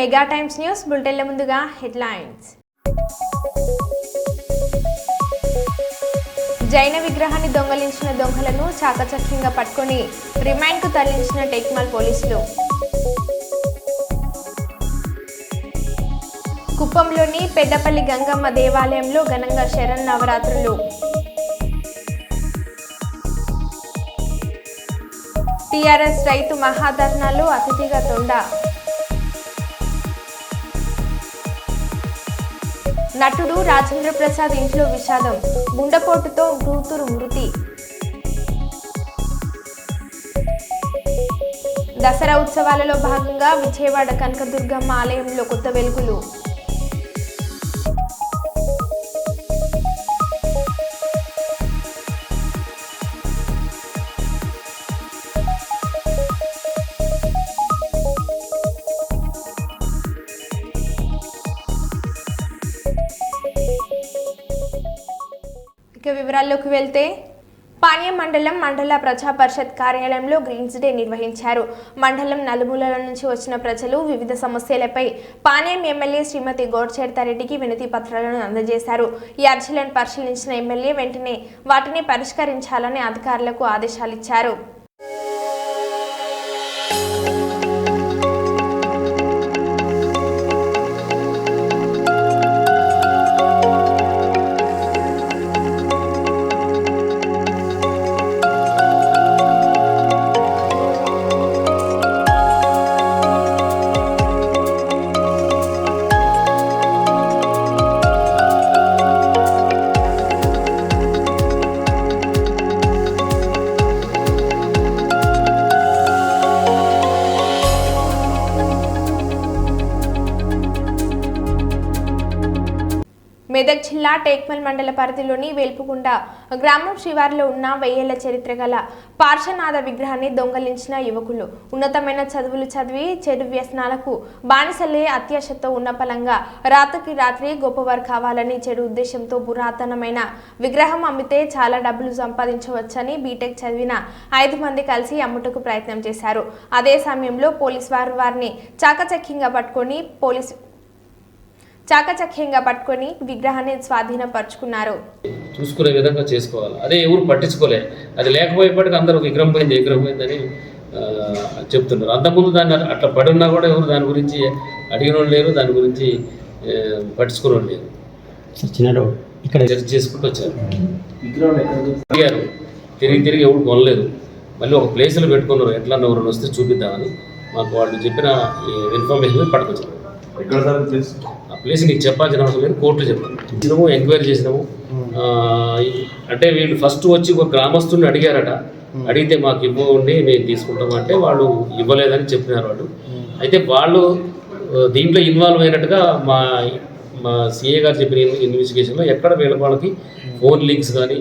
Mega times news బులెటిన్ల ముందుగా headlines. జైన విగ్రహాన్ని దొంగలించిన దొంగలను చాకచక్యంగా పట్టుకొని రిమాండ్కు తరలించిన టెక్మాల్ పోలీసులు. కుప్పంలోని పెద్దపల్లి గంగమ్మ దేవాలయంలో ఘనంగా శరన్నవరాత్రులు. టీఆర్ఎస్ రైతు మహాధర్నాలో అతిథిగా తొండ. నటుడు రాజేంద్ర ప్రసాద్ ఇంట్లో విషాదం, గుండెపోటుతో కూతురు మృతి. దసరా ఉత్సవాలలో భాగంగా విజయవాడ కనకదుర్గమ్మ ఆలయంలో కొత్త వెలుగులు. వివరాల్లోకి వెళ్తే పాణ్యం మండల ప్రజా పరిషత్ కార్యాలయంలో గ్రీన్స్ డే నిర్వహించారు. మండలం నలుమూలల నుంచి వచ్చిన ప్రజలు వివిధ సమస్యలపై పాణ్యం ఎమ్మెల్యే శ్రీమతి గోడ్చేర్తారెడ్డికి వినతి పత్రాలను అందజేశారు. ఈ అర్జీలను పరిశీలించిన ఎమ్మెల్యే వెంటనే వాటిని పరిష్కరించాలని అధికారులకు ఆదేశాలిచ్చారు. మెదక్ జిల్లా టేక్మల్ మండల పరిధిలోని వేల్పుగుండ గ్రామం శివారులో ఉన్న 1000 ఏళ్ల చరిత్ర గల పార్శ్వనాథ విగ్రహాన్ని దొంగలించిన యువకులు ఉన్నతమైన చదువులు చదివి చెడు వ్యసనాలకు బానిసలే అత్యాశతో ఉన్న పలంగా రాత్రికి రాత్రి గొప్పవారు కావాలని చెడు ఉద్దేశంతో పురాతనమైన విగ్రహం అమ్మితే చాలా డబ్బులు సంపాదించవచ్చని బీటెక్ చదివిన 5 మంది కలిసి అమ్ముటకు ప్రయత్నం చేశారు. అదే సమయంలో పోలీసు వారు వారిని చాకచక్యంగా పట్టుకొని విగ్రహాన్ని స్వాధీనపరుచుకున్నారు. చూసుకునే విధంగా చేసుకోవాలి. అదే ఎవరు పట్టించుకోలే. అది లేకపోయేప్పటికీ అందరూ విగ్రహం పోయిందని చెప్తున్నారు. అంతకుముందు దాన్ని అట్లా పడి ఉన్నా కూడా ఎవరు దాని గురించి అడిగిన వాళ్ళు లేరు, దాని గురించి పట్టించుకునే వాళ్ళు లేరు. ఇక్కడ చర్చ చేసుకుంటూ వచ్చారు. అడిగారు, తిరిగి ఎవరు కొనలేదు. మళ్ళీ ఒక ప్లేస్లో పెట్టుకున్నారు. ఎట్లా ఎవరు వస్తే చూపిద్దామని మాకు వాళ్ళు చెప్పిన ఇన్ఫర్మేషన్ పట్టుకొచ్చారు. ఆ ప్లేస్ నీకు చెప్పాల్సిన అవసరం లేదు, కోర్టులో చెప్పాము. ఎంక్వైరీ చేసినాము. అంటే వీళ్ళు ఫస్ట్ వచ్చి ఒక గ్రామస్తుని అడిగారట. అడిగితే మాకు ఇవ్వండి మేము తీసుకుంటాం అంటే వాళ్ళు ఇవ్వలేదని చెప్పినారు వాళ్ళు. అయితే వాళ్ళు దీంట్లో ఇన్వాల్వ్ అయినట్టుగా మా సిఏ గారు చెప్పిన ఇన్వెస్టిగేషన్లో ఎక్కడ వాళ్ళకి ఫోన్ లింక్స్ కానీ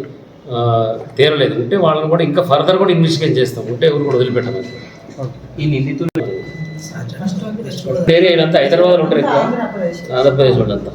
తేరలేదు. ఉంటే వాళ్ళని కూడా ఇంకా ఫర్దర్ కూడా ఇన్వెస్టిగేషన్ చేస్తాం. ఉంటే ఎవరు కూడా వదిలిపెట్టలేదు. ఈ నిందితులు వేరే వీళ్ళంతా హైదరాబాద్లో ఉంటారు, ఎక్కువ ఆంధ్రప్రదేశ్ వాళ్ళంతా.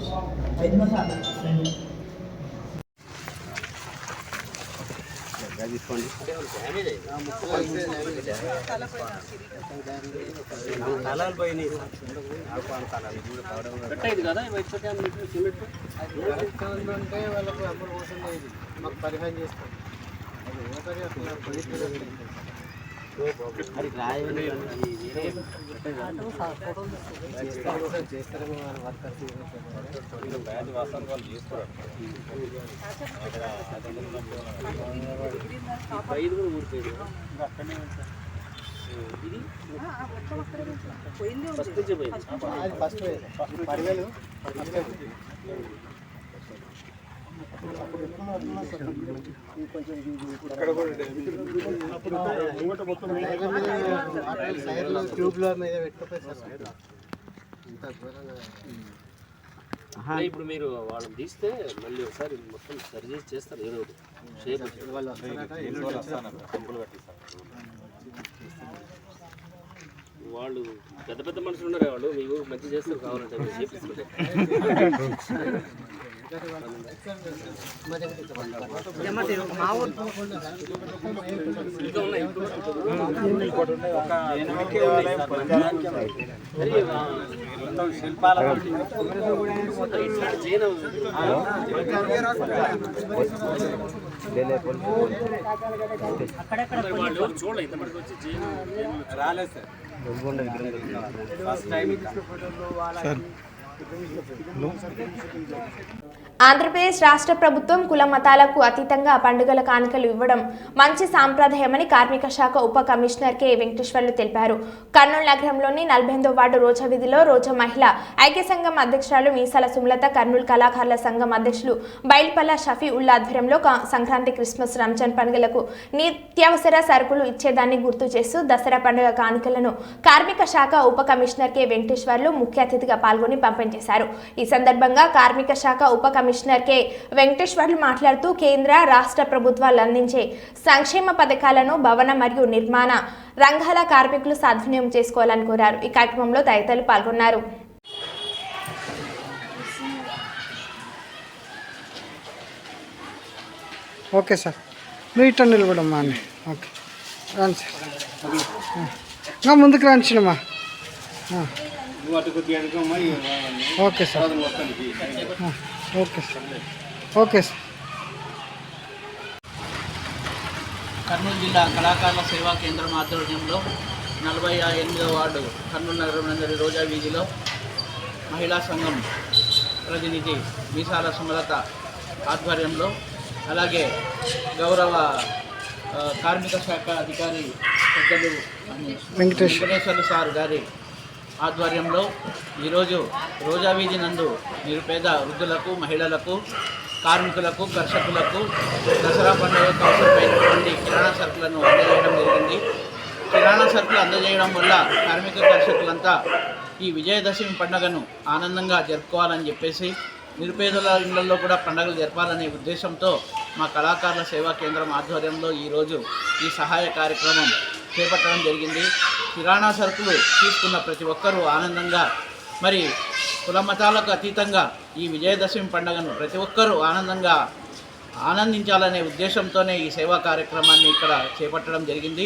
ఇప్పుడు మీరు వాళ్ళని తీస్తే మళ్ళీ ఒకసారి మొత్తం సర్జరీ చేస్తారు. ఏదో వాళ్ళు పెద్ద మనుషులు ఉన్నారు. వాళ్ళు మీకు మంచి చేస్తారు కావాలంటే చేపిస్తుంటే రాలేదు సార్ ఫస్ట్ టైం ఆంధ్రప్రదేశ్ రాష్ట్ర ప్రభుత్వం కుల మతాలకు అతీతంగా పండుగల కానుకలు ఇవ్వడం మంచి సాంప్రదాయమని కార్మిక శాఖ ఉప కమిషనర్ కె వెంకటేశ్వర్లు తెలిపారు. కర్నూలు నగరంలోని 48వ వార్డు రోజా వీధిలో రోజా మహిళా ఐక్య సంఘం అధ్యక్షురాలు మీసాల సుమలత, కర్నూలు కళాకారుల సంఘం అధ్యక్షులు బైల్పల్ల షఫీ ఉల్లా ఆధ్వర్యంలో సంక్రాంతి, క్రిస్మస్, రంజాన్ పండుగలకు నిత్యావసర సరుకులు ఇచ్చేదాన్ని గుర్తు చేస్తూ దసరా పండుగ కానుకలను కార్మిక శాఖ ఉప కమిషనర్ కె వెంకటేశ్వర్లు ముఖ్య అతిథిగా పాల్గొని పంపిణీ చేశారు. ఈ సందర్భంగా కార్మిక శాఖ ఉప కమిషనర్ కె వెంకటేశ్వర్లు మాట్లాడుతూ కేంద్ర, రాష్ట్ర ప్రభుత్వాలు అందించే సంక్షేమ పథకాలను భవన మరియు నిర్మాణ రంగాల కార్మికులు సద్వినియోగం చేసుకోవాలని కోరారు. ఈ కార్యక్రమంలో తదితరులు పాల్గొన్నారు. ఓకే సార్, నువ్వు ఇట్లా నిలబడమ్మా అండి. ఓకే రాను సార్, ఇంకా ముందుకు రానిచ్చినమ్మా. Okay sir, okay sir, okay sir. Kurnool జిల్లా కళాకారుల సేవా కేంద్రం ఆధ్వర్యంలో 48వ వార్డు కర్నూలు నగరంలోని రోజా వీధిలో మహిళా సంఘం ప్రతినిధి మీసాల సుమలత ఆధ్వర్యంలో, అలాగే గౌరవ కార్మిక శాఖ అధికారి పెద్దలు వెంకటేశ్వర్లు సార్ గారి ఆధ్వర్యంలో ఈరోజు రోజా వీధి నందు నిరుపేద వృద్ధులకు, మహిళలకు, కార్మికులకు, కర్షకులకు దసరా పండుగకు అవసరమైనటువంటి కిరాణా సరుకులను అందజేయడం జరిగింది. కిరాణా సరుకులు అందజేయడం వల్ల కార్మిక కర్షకులంతా ఈ విజయదశమి పండుగను ఆనందంగా జరుపుకోవాలని చెప్పేసి, నిరుపేదల ఇళ్లలో కూడా పండుగలు జరపాలనే ఉద్దేశంతో మా కళాకారుల సేవా కేంద్రం ఆధ్వర్యంలో ఈరోజు ఈ సహాయ కార్యక్రమం చేపట్టడం జరిగింది. కిరాణా సరుకులు తీసుకున్న ప్రతి ఒక్కరూ ఆనందంగా, మరి కుల మతాలకు అతీతంగా ఈ విజయదశమి పండుగను ప్రతి ఒక్కరూ ఆనందంగా ఆనందించాలనే ఉద్దేశంతోనే ఈ సేవా కార్యక్రమాన్ని ఇక్కడ చేపట్టడం జరిగింది.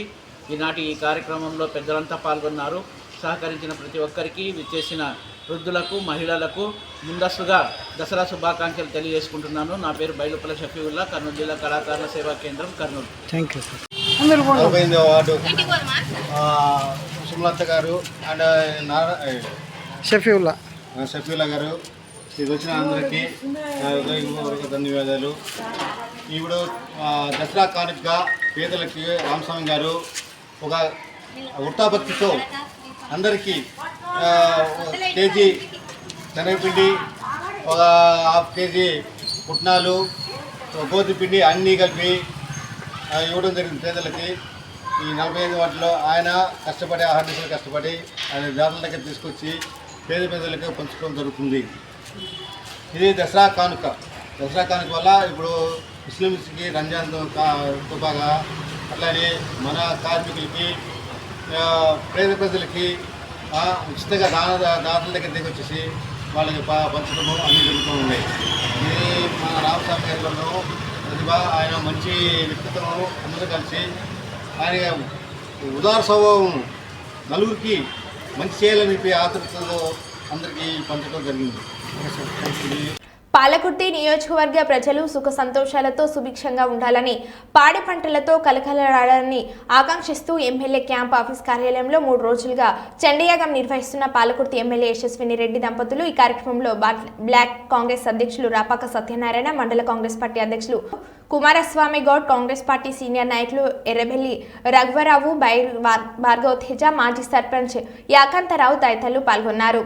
ఈనాటి ఈ కార్యక్రమంలో పెద్దలంతా పాల్గొన్నారు. సహకరించిన ప్రతి ఒక్కరికి, విచ్చేసిన వృద్ధులకు, మహిళలకు ముందస్తుగా దసరా శుభాకాంక్షలు తెలియజేసుకుంటున్నాను. నా పేరు బైలుపల్ల షఫీవుల్లా, కర్నూలు జిల్లా కళాకారుల సేవా కేంద్రం, కర్నూలు. Thank you sir. 48వ వార్డు సుమలత గారు అండ్ షఫీవుల్లా గారు, ఇది వచ్చిన అందరికీ హృదయపూర్వక ధన్యవాదాలు. ఇప్పుడు దసరా కానుకగా పేదలకి రామస్వామి గారు ఒక ఉట్టాభక్తితో అందరికీ కేజీ శనగపిండి, ఒక హాఫ్ కేజీ పుట్నాలు, గోధుమ పిండి అన్నీ కలిపి ఇవ్వడం జరిగింది పేదలకి. ఈ 45 వాటిలో ఆయన కష్టపడి, ఆహార్నిశలు కష్టపడి ఆయన దారుల దగ్గర తీసుకొచ్చి పేదలకు పంచుకోవడం జరుగుతుంది. ఇది దసరా కానుక. దసరా కానుక వల్ల ఇప్పుడు ముస్లిమ్స్కి రంజాన్తో బాగా, అట్లానే మన కార్మికులకి, పేద ప్రజలకి ఉచితంగా దాతల దగ్గర వచ్చేసి వాళ్ళకి పంచడము అన్నీ జరుగుతూ ఉన్నాయి. ఇది మన రామస్వామి గారిలో ప్రతిభ, ఆయన మంచి వ్యక్తిత్వం, అందరూ కలిసి ఆయన ఉదార స్వభావం, నలుగురికి మంచి చేయాలని చెప్పి ఆతృతతో అందరికీ పంచడం జరిగింది. పాలకుర్తి నియోజకవర్గ ప్రజలు సుఖ సంతోషాలతో సుభిక్షంగా ఉండాలని, పాడి పంటలతో కలకలరాడాలని ఆకాంక్షిస్తూ ఎమ్మెల్యే క్యాంప్ ఆఫీస్ కార్యాలయంలో 3 రోజులుగా చండీయాగం నిర్వహిస్తున్న పాలకుర్తి ఎమ్మెల్యే యశస్విని రెడ్డి దంపతులు ఈ కార్యక్రమంలో బ్లాక్ కాంగ్రెస్ అధ్యక్షులు రాపాక సత్యనారాయణ, మండల కాంగ్రెస్ పార్టీ అధ్యక్షులు కుమారస్వామి గౌడ్, కాంగ్రెస్ పార్టీ సీనియర్ నాయకులు ఎర్రబెల్లి రఘువరావు, భార్గవ్ తేజ, మాజీ సర్పంచ్ యాకాంతరావు తదితరులు పాల్గొన్నారు.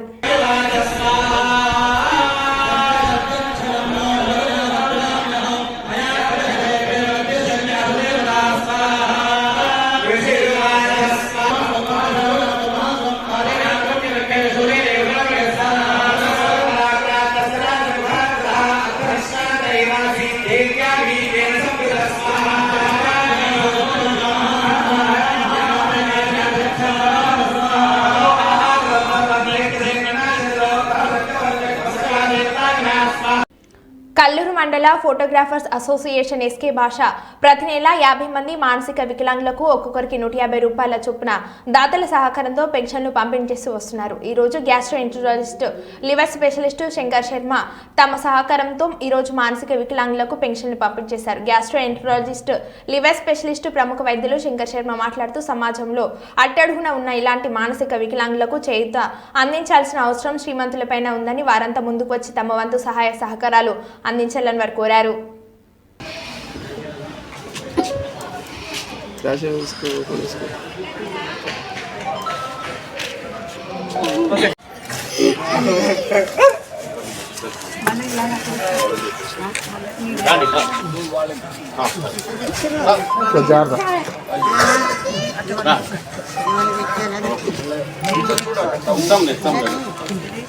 కల్లూరు మండల ఫోటోగ్రాఫర్స్ అసోసియేషన్ ఎస్కే భాష ప్రతి నెల 50 మంది మానసిక వికలాంగులకు ఒక్కొక్కరికి 150 రూపాయల చొప్పున దాతల సహకారంతో పెన్షన్లు పంపిణీ చేస్తూ వస్తున్నారు. ఈ రోజు gastroenterologist, liver specialist Shankar Sharma తమ సహకారంతో ఈ రోజు మానసిక వికలాంగులకు పెన్షన్లు పంపిణీ చేశారు. గ్యాస్ట్రోఎంటరాలజిస్ట్, లివర్ స్పెషలిస్ట్ ప్రముఖ వైద్యులు శంకర్ శర్మ మాట్లాడుతూ సమాజంలో అట్టడుగున ఉన్న ఇలాంటి మానసిక వికలాంగులకు చేయూత అందించాల్సిన అవసరం శ్రీమంతులపైన ఉందని, వారంతా ముందుకు వచ్చి తమ వంతు సహాయ సహకారాలు అందించాలని వారు కోరారు.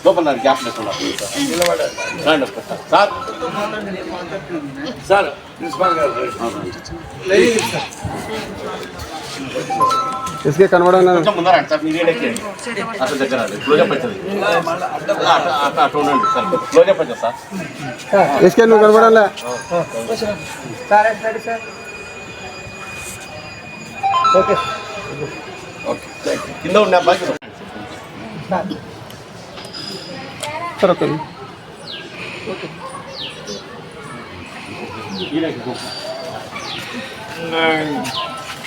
లోపల గ్యాప్ లేకుండా సార్ సార్ ప్రిన్సిపాల్ గారు इसके कन्वर्ट కొంచెం ముందర సార్ మీరు అసలు దగ్గర క్లోజప్ అవుతుంది అటు ఉండండి సార్ క్లోజప్ అవుతుంది సార్ इसके नु गड़बड़ है ఓకే కింద ఉన్న బాకి सर ओके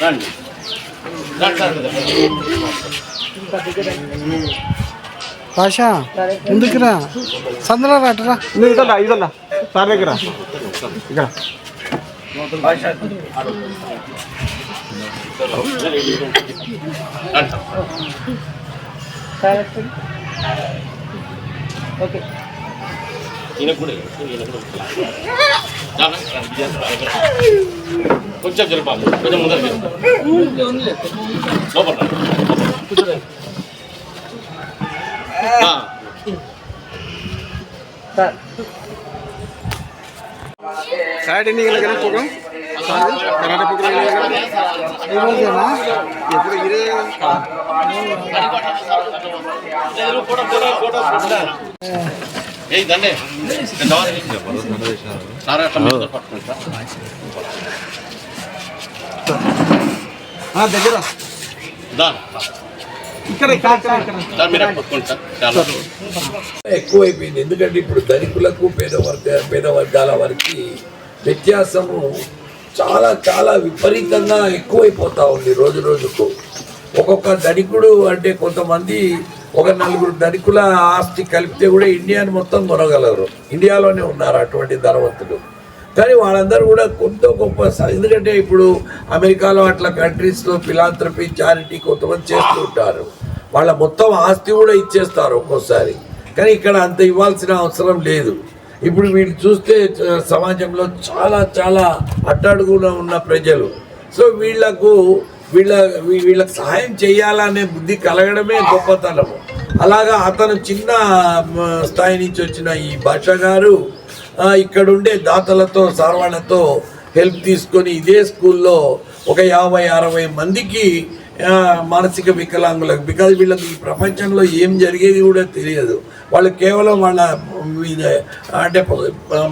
రండి భాష ముందుకురా, సందులో రాటరా. नहीं इधर सार लेकर इधर కొంచెం జరపాలి, కొంచెం ముందర లోపల साइड नहीं लगे ना प्रोग्राम कराटे प्रोग्राम ఈరోజేనా? ఎప్పుడు ఇదే దండే సార్ అట్లా మీద పట్టుకోండి సార్ దగ్గర దా ఇక్కడ సార్ మీరు పట్టుకోండి సార్ చాలా ఎక్కువైపోయింది. ఎందుకంటే ఇప్పుడు ధనికులకు పేద వర్గాల వారికి వ్యత్యాసము చాలా చాలా విపరీతంగా ఎక్కువైపోతూ ఉంది రోజు రోజుకు. ఒక్కొక్క ధనికుడు అంటే కొంతమంది ఒక 4 ధనికుల ఆస్తి కలిపితే కూడా ఇండియాని మొత్తం కొనగలరు. ఇండియాలోనే ఉన్నారు అటువంటి ధనవంతులు. కానీ వాళ్ళందరూ కూడా కొంత గొప్ప, ఎందుకంటే ఇప్పుడు అమెరికాలో అట్లా కంట్రీస్లో ఫిలాంథ్రపీ, చారిటీ కొంతమంది చేస్తూ ఉంటారు. వాళ్ళ మొత్తం ఆస్తి కూడా ఇచ్చేస్తారు ఒక్కోసారి. కానీ ఇక్కడ అంత ఇవ్వాల్సిన అవసరం లేదు. ఇప్పుడు వీళ్ళు చూస్తే సమాజంలో చాలా చాలా అట్టడుగున ఉన్న ప్రజలు, సో వీళ్ళకు వీళ్ళకి సహాయం చేయాలనే బుద్ధి కలగడమే గొప్పతనము. అలాగా అతను చిన్న స్థాయి నుంచి వచ్చిన ఈ భాష గారు ఇక్కడుండే దాతలతో, సార్వాణతో హెల్ప్ తీసుకొని ఇదే స్కూల్లో ఒక 50-60 మందికి మానసిక వికలాంగులకు, బికాజ్ వీళ్ళకి ఈ ప్రపంచంలో ఏం జరిగేది కూడా తెలియదు. వాళ్ళు కేవలం వాళ్ళ మీద అంటే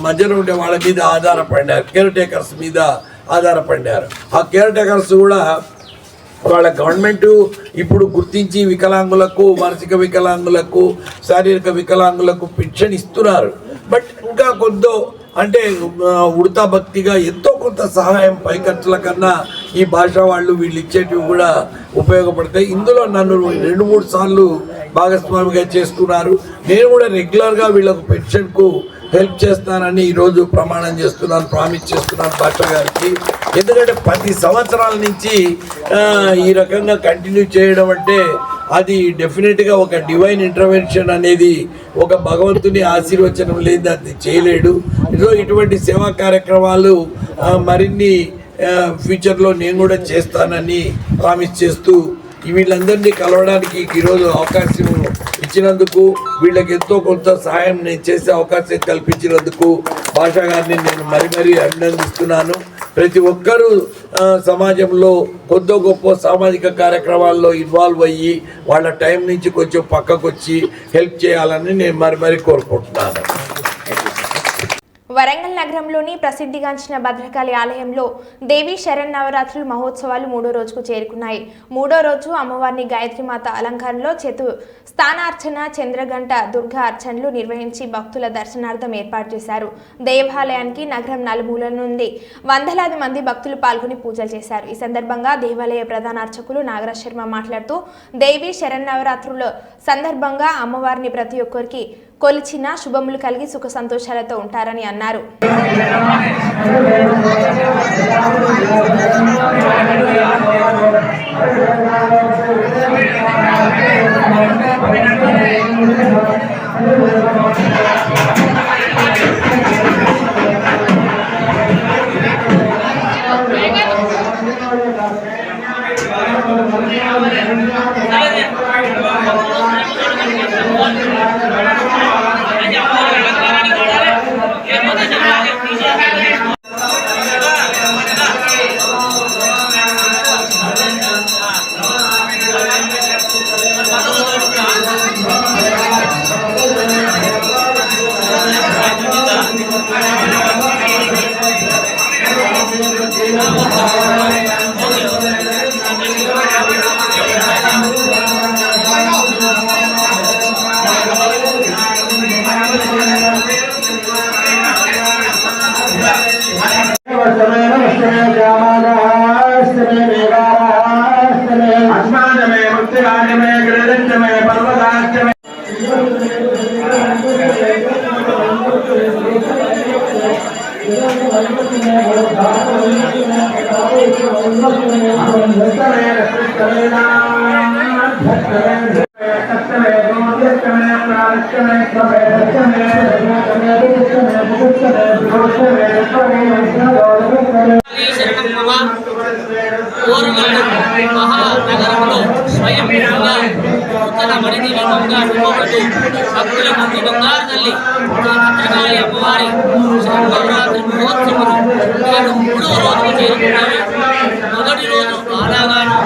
మధ్యలో ఉండే వాళ్ళ మీద ఆధారపడినారు, కేర్ టేకర్స్ మీద ఆధారపడినారు. ఆ కేర్ టేకర్స్ కూడా వాళ్ళ గవర్నమెంట్ ఇప్పుడు గుర్తించి వికలాంగులకు, మానసిక వికలాంగులకు, శారీరక వికలాంగులకు పెన్షన్ ఇస్తున్నారు. బట్ ఇంకా కొంత అంటే ఉడతా భక్తిగా ఎంతో కొంత సహాయం పై ఖర్చుల కన్నా ఈ భాష వాళ్ళు వీళ్ళు ఇచ్చేటివి కూడా ఉపయోగపడతాయి. ఇందులో నన్ను 2-3 సార్లు భాగస్వామిగా చేసుకున్నారు. నేను కూడా రెగ్యులర్గా వీళ్ళకు పెన్షన్కు హెల్ప్ చేస్తానని ఈరోజు ప్రమాణం చేస్తున్నాను, ప్రామిస్ చేస్తున్నాను భాష గారికి. ఎందుకంటే 10 సంవత్సరాల నుంచి ఈ రకంగా కంటిన్యూ చేయడం అంటే అది డెఫినెట్గా ఒక డివైన్ ఇంటర్వెన్షన్ అనేది, ఒక భగవంతుని ఆశీర్వచనం లేదు, అది చేయలేడు. ఇటువంటి సేవా కార్యక్రమాలు మరిన్ని ఫ్యూచర్లో నేను కూడా చేస్తానని ప్రామిస్ చేస్తూ వీళ్ళందరినీ కలవడానికి ఈరోజు అవకాశం ఇచ్చినందుకు, వీళ్ళకి ఎంతో కొంత సహాయం నేను చేసే అవకాశం కల్పించినందుకు భాషా గారిని నేను మరీ అభినందిస్తున్నాను. ప్రతి ఒక్కరూ సమాజంలో కొద్ది గొప్ప సామాజిక కార్యక్రమాల్లో ఇన్వాల్వ్ అయ్యి వాళ్ళ టైం నుంచి కొంచెం పక్కకు వచ్చి హెల్ప్ చేయాలని నేను మరీ కోరుకుంటున్నాను. వరంగల్ నగరంలోని ప్రసిద్ధిగాంచిన భద్రకాళి ఆలయంలో దేవి శరన్నవరాత్రుల మహోత్సవాలు 3వ రోజుకు చేరుకున్నాయి. 3వ రోజు అమ్మవారిని గాయత్రీమాత అలంకారంలో స్థానార్చన, చంద్రగంట, దుర్గా అర్చనలు నిర్వహించి భక్తుల దర్శనార్థం ఏర్పాటు చేశారు. దేవాలయానికి నగరం నలుమూలల నుండి వందలాది మంది భక్తులు పాల్గొని పూజలు చేశారు. ఈ సందర్భంగా దేవాలయ ప్రధాన అర్చకులు నాగరాజ్ శర్మ మాట్లాడుతూ దేవి శరన్నవరాత్రుల సందర్భంగా అమ్మవారిని ప్రతి ఒక్కరికి కొలిచిన శుభములు కలిగి సుఖ సంతోషాలతో ఉంటారని అన్నారు. మహానగరంలో స్వయంగా నూతన మణిదీపంగా రూపొందుతూ భక్తుల ముందు బంగారు తల్లి భద్రకాళి అమ్మవారి శరన్నవరాత్రి మహోత్సవం నేడు 3వ రోజుకు చేరుకున్నవి. మొదటి రోజు బాలాగాను,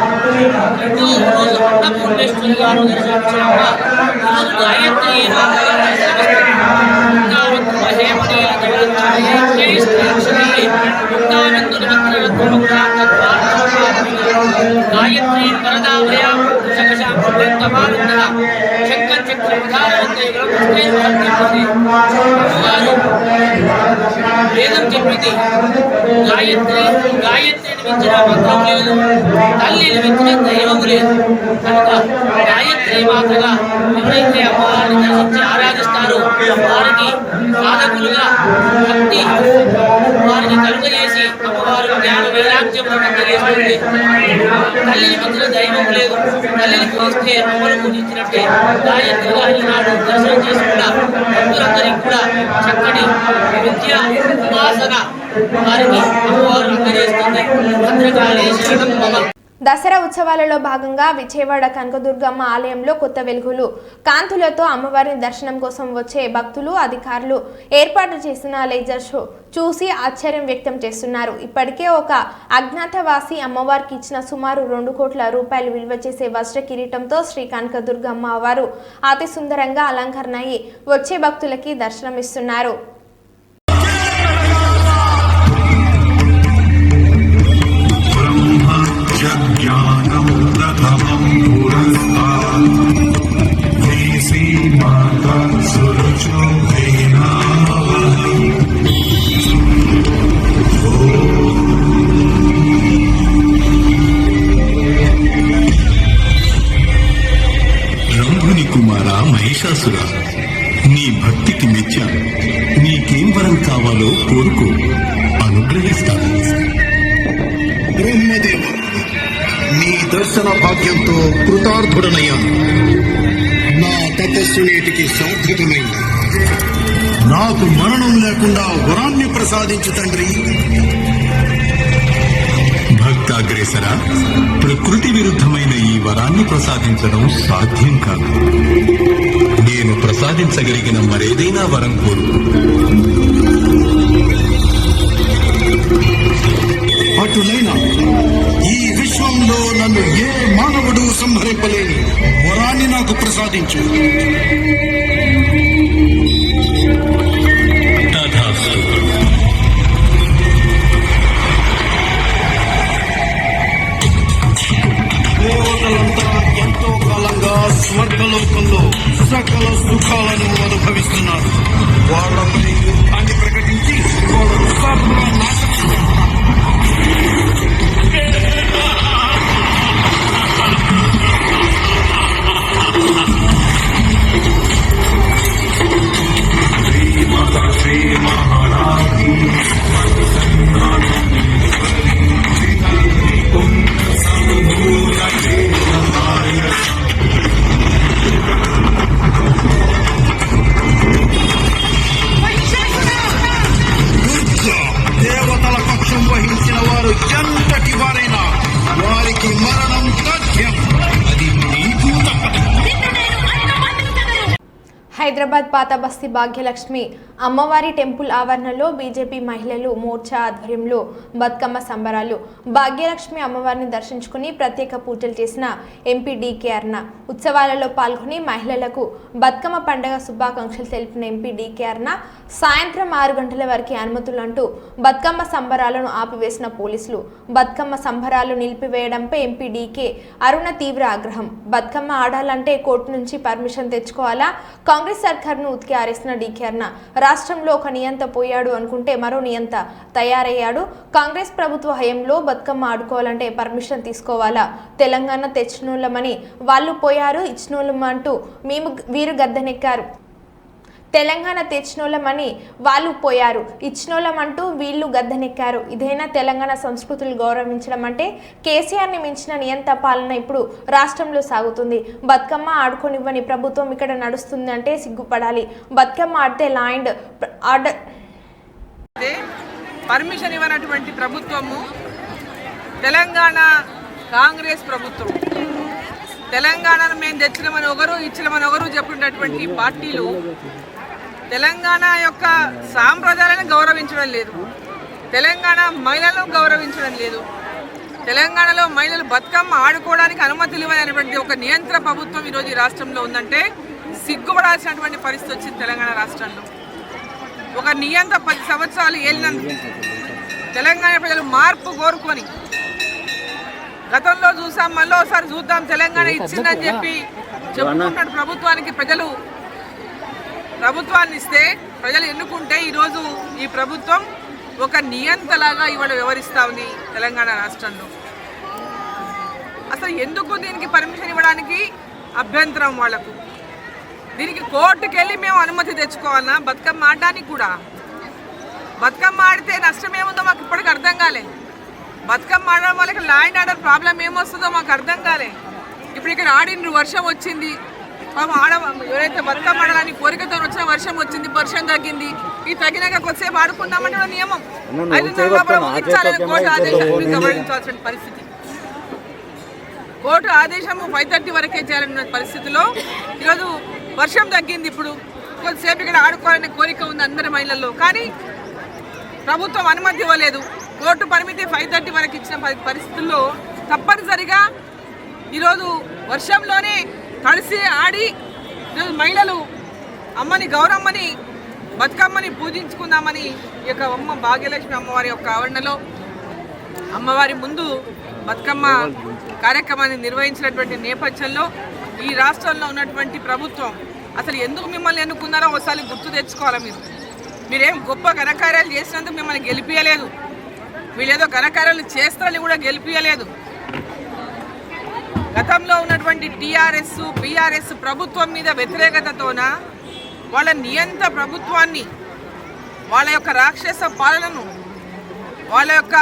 2వ రోజు అన్నపూర్ణేశ్వరి గారు దర్శించగా, ఈరోజు గాయత్రి గాయత్రి వరదావయ శంకర్ చక్ర వేదం చెప్పింది. గాయత్రిని మించిన మంత్రం లేదు, తల్లిని మించిన దైవం లేదు. కనుక గాయత్రి మాతగా ఎవరైతే అమ్మవారిని దర్శించి ఆరాధిస్తారో వారికి సాధకులుగా భక్తి వారిని కలుగజేసి అమ్మవారు జ్ఞాన వైరాగ్యములను అందజేస్తుంది. తల్లిని మించిన దైవం లేదు, తల్లిని పూజిస్తే అమ్మను పూజించినట్టే. గాయత్రిగా ఈనాడు దర్శనం చేసుకున్న భక్తులందరికీ కూడా చక్కటి విద్య ఉపాసన వారికి అమ్మవారు అందజేస్తుంది. భద్రకాళి శరణం మమ. దసరా ఉత్సవాలలో భాగంగా విజయవాడ కనకదుర్గమ్మ ఆలయంలో కొత్త వెలుగులు కాంతులతో అమ్మవారిని దర్శనం కోసం వచ్చే భక్తులు, అధికారులు ఏర్పాటు చేసిన లేజర్ షో చూసి ఆశ్చర్యం వ్యక్తం చేస్తున్నారు. ఇప్పటికే ఒక అజ్ఞాతవాసి అమ్మవారికి ఇచ్చిన సుమారు 2 కోట్ల రూపాయలు విలువ చేసే వజ్ర కిరీటంతో శ్రీ కనకదుర్గమ్మ వారు అతి సుందరంగా అలంకరణ అయి వచ్చే భక్తులకి దర్శనమిస్తున్నారు. రంభుని కుమార మహిషాసుర, నీ భక్తికి మెచ్చాను. నీకేం వరం కావాలో కోరుకో, అనుగ్రహిస్తాను. బ్రహ్మదేవ, నీ దర్శన భాగ్యంతో కృతార్థుడనయ్యాను. నా తపస్సు నేటికి సార్థకమైంది. నాకు మరణం లేకుండా వరాన్ని ప్రసాదించు తండ్రి. భక్తాగ్రేసర, ప్రకృతి విరుద్ధమైన ఈ వరాన్ని ప్రసాదించడం సాధ్యం కాదు. నేను ప్రసాదించగలిగిన మరేదైనా వరం కోరుకు. అటులైనా ఈ విశ్వంలో నన్ను ఏ మానవుడు సంహరింపలేని వరాన్ని నాకు ప్రసాదించు. తథాస్తు. హైదరాబాద్ పాత బస్తీ భాగ్యలక్ష్మి అమ్మవారి టెంపుల్ ఆవరణలో బీజేపీ మహిళలు మోర్చా ఆధ్వర్యంలో బతుకమ్మ సంబరాలు. భాగ్యలక్ష్మి అమ్మవారిని దర్శించుకుని ప్రత్యేక పూజలు చేసిన ఎంపీ డీకే అరుణ ఉత్సవాలలో పాల్గొని మహిళలకు బతుకమ్మ పండుగ శుభాకాంక్షలు తెలిపిన ఎంపీ డీకే అరుణ సాయంత్రం 6 గంటల వరకు అనుమతులంటూ బతుకమ్మ సంబరాలను ఆపివేసిన పోలీసులు. బతుకమ్మ సంబరాలు నిలిపివేయడంపై ఎంపీ డీకే అరుణ తీవ్ర ఆగ్రహం. బతుకమ్మ ఆడాలంటే కోర్టు నుంచి పర్మిషన్ తెచ్చుకోవాలా? కాంగ్రెస్ సర్కార్ను ఉతికి ఆరేసిన డీకే అరుణ రాష్ట్రంలో ఒక నియంత పోయాడు అనుకుంటే మరో నియంత తయారయ్యాడు. కాంగ్రెస్ ప్రభుత్వ హయంలో బతుకమ్మ ఆడుకోవాలంటే పర్మిషన్ తీసుకోవాలా? తెలంగాణ తెచ్చినోళ్ళమని వాళ్ళు పోయారు, ఇచ్చినోళ్ళమంటూ వీరు గద్దెనెక్కారు. తెలంగాణ తెచ్చినోళ్ళమని వాళ్ళు పోయారు, ఇచ్చినోళ్ళమంటూ వీళ్ళు గద్దెనెక్కారు. ఇదైనా తెలంగాణ సంస్కృతులు గౌరవించడం అంటే? కేసీఆర్ని మించిన నియంత పాలన ఇప్పుడు రాష్ట్రంలో సాగుతుంది. బతుకమ్మ ఆడుకోనివ్వని ప్రభుత్వం ఇక్కడ నడుస్తుంది అంటే సిగ్గుపడాలి. బతుకమ్మ ఆడితే లా అండ్ ఆర్డర్ పర్మిషన్ ఇవ్వనటువంటి ప్రభుత్వము తెలంగాణ కాంగ్రెస్ ప్రభుత్వం. తెలంగాణను మేము తెచ్చినామని ఒకరు, ఇచ్చినామని ఒకరు చెప్పినటువంటి పార్టీలు తెలంగాణ యొక్క సాంప్రదాయాలను గౌరవించడం లేదు, తెలంగాణ మహిళలను గౌరవించడం లేదు. తెలంగాణలో మహిళలు బతుకమ్మ ఆడుకోవడానికి అనుమతులు ఇవ్వనటువంటి ఒక నియంత్రణ ప్రభుత్వం ఈరోజు ఈ రాష్ట్రంలో ఉందంటే సిగ్గుపడాల్సినటువంటి పరిస్థితి వచ్చింది తెలంగాణ రాష్ట్రంలో. ఒక నియంత 10 సంవత్సరాలు ఏలినందుకు తెలంగాణ ప్రజలు మార్పు కోరుకొని గతంలో చూసాం, మళ్ళీ ఒకసారి చూద్దాం, తెలంగాణ ఇచ్చిందని చెప్పి చెప్పుకుంటున్న ప్రభుత్వానికి ప్రజలు ప్రభుత్వాన్ని ఇస్తే ప్రజలు ఎన్నుకుంటే ఈరోజు ఈ ప్రభుత్వం ఒక నియంతలాగా ఇవాళ వ్యవహరిస్తూ ఉంది తెలంగాణ రాష్ట్రంలో. అసలు ఎందుకు దీనికి పర్మిషన్ ఇవ్వడానికి అభ్యంతరం వాళ్లకు? దీనికి కోర్టుకు వెళ్ళి మేము అనుమతి తెచ్చుకోవాలన్నా బతుకమ్మ ఆడడానికి? కూడా బతుకమ్మ ఆడితే నష్టం ఏముందో మాకు ఇప్పటికి అర్థం కాలే. బతుకమ్మ ఆడడం వాళ్ళకి లా అండ్ ఆర్డర్ ప్రాబ్లం ఏమొస్తుందో మాకు అర్థం కాలే. ఇప్పుడు ఇక్కడ ఆడిన వర్షం వచ్చింది, ఎవరైతే బతుకమ్మ ఆడడానికి కోరికతో వచ్చిన వర్షం వచ్చింది, వర్షం తగ్గింది, ఈ తగినాక కొద్దిసేపు ఆడుకుందామంటే నియమం 5:30 లోపల ముగించాలని కోర్టు ఆదేశం గమనించాల్సిన పరిస్థితి. కోర్టు ఆదేశము 5:30 వరకే చేయాలన్న పరిస్థితిలో ఈరోజు వర్షం తగ్గింది, ఇప్పుడు కొద్దిసేపు ఇక్కడ ఆడుకోవాలనే కోరిక ఉంది అందరి మహిళల్లో. కానీ ప్రభుత్వం అనుమతి ఇవ్వలేదు. కోర్టు పరిమితి 5:30 వరకు ఇచ్చిన పరిస్థితుల్లో తప్పనిసరిగా ఈరోజు వర్షంలోనే తడిసి ఆడి ఈరోజు మహిళలు అమ్మని గౌరమ్మని బతుకమ్మని పూజించుకుందామని ఈ యొక్క అమ్మ భాగ్యలక్ష్మి అమ్మవారి యొక్క ఆవరణలో అమ్మవారి ముందు బతుకమ్మ కార్యక్రమాన్ని నిర్వహించినటువంటి నేపథ్యంలో ఈ రాష్ట్రంలో ఉన్నటువంటి ప్రభుత్వం అసలు ఎందుకు మిమ్మల్ని ఎన్నుకున్నారో ఒకసారి గుర్తు తెచ్చుకోవాలి. మీరేం గొప్ప ఘనకార్యాలు చేసినందుకు మిమ్మల్ని గెలిపియలేదు, వీళ్ళేదో ఘనకార్యాలు చేస్తారని కూడా గెలిపియలేదు. గతంలో ఉన్నటువంటి టీఆర్ఎస్ బీఆర్ఎస్ ప్రభుత్వం మీద వ్యతిరేకతతోన వాళ్ళ నియంత ప్రభుత్వాన్ని, వాళ్ళ యొక్క రాక్షస పాలనను, వాళ్ళ యొక్క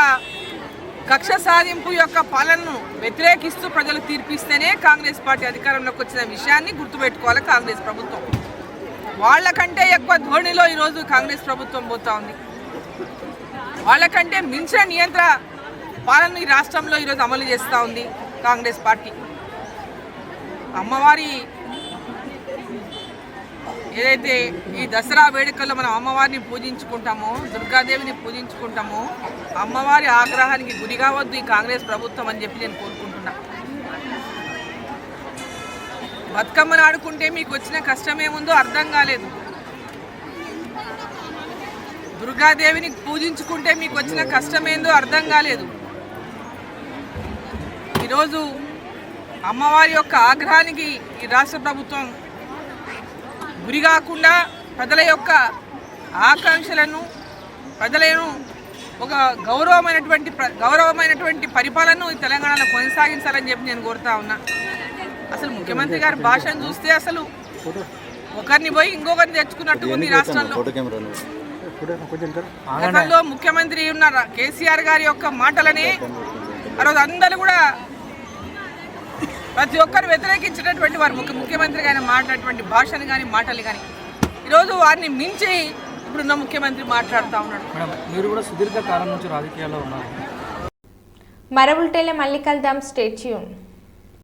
కక్ష సాధింపు యొక్క పాలనను వ్యతిరేకిస్తూ ప్రజలు తీర్పిస్తేనే కాంగ్రెస్ పార్టీ అధికారంలోకి వచ్చిన విషయాన్ని గుర్తుపెట్టుకోవాలి కాంగ్రెస్ ప్రభుత్వం. వాళ్ళకంటే ఎక్కువ ధోరణిలో ఈరోజు కాంగ్రెస్ ప్రభుత్వం పోతా ఉంది. వాళ్ళకంటే మించిన నియంత్రణ పాలన ఈ రాష్ట్రంలో ఈరోజు అమలు చేస్తూ ఉంది కాంగ్రెస్ పార్టీ. అమ్మవారి ఏదైతే ఈ దసరా వేడుకల్లో మనం అమ్మవారిని పూజించుకుంటామో, దుర్గాదేవిని పూజించుకుంటామో, అమ్మవారి ఆగ్రహానికి గురి కావద్దు ఈ కాంగ్రెస్ ప్రభుత్వం అని చెప్పి నేను కోరుకుంటున్నా. బతుకమ్మను ఆడుకుంటే మీకు వచ్చిన కష్టమేముందో అర్థం కాలేదు. దుర్గాదేవిని పూజించుకుంటే మీకు వచ్చిన కష్టమేందో అర్థం కాలేదు. ఈరోజు అమ్మవారి యొక్క ఆగ్రహానికి ఈ రాష్ట్ర ప్రభుత్వం గురి కాకుండా ప్రజల యొక్క ఆకాంక్షలను, ప్రజలను ఒక గౌరవమైనటువంటి పరిపాలనను తెలంగాణలో కొనసాగించాలని చెప్పి నేను కోరుతా ఉన్నా. అసలు ముఖ్యమంత్రి గారి భాషను చూస్తే అసలు ఒకరిని పోయి ఇంకొకరిని తెచ్చుకున్నట్టు ఉంది రాష్ట్రంలో. గతంలో ముఖ్యమంత్రి ఉన్న కేసీఆర్ గారి యొక్క మాటలని ఆ రోజు అందరూ కూడా ప్రతి ఒక్కరు వ్యతిరేకించినటువంటి వారు ముఖ్యమంత్రి గారి మాట్లాడినటువంటి భాషను కానీ మాటలు కానీ ఈరోజు వారిని మించి ఇప్పుడున్న ముఖ్యమంత్రి మాట్లాడుతూ ఉన్నాడు. మీరు కూడా సుదీర్ఘ కాలం నుంచి రాజకీయాల్లో ఉన్నారు. మరో బులెటిన్లో మళ్ళీ కలుద్దాం. Stay tune.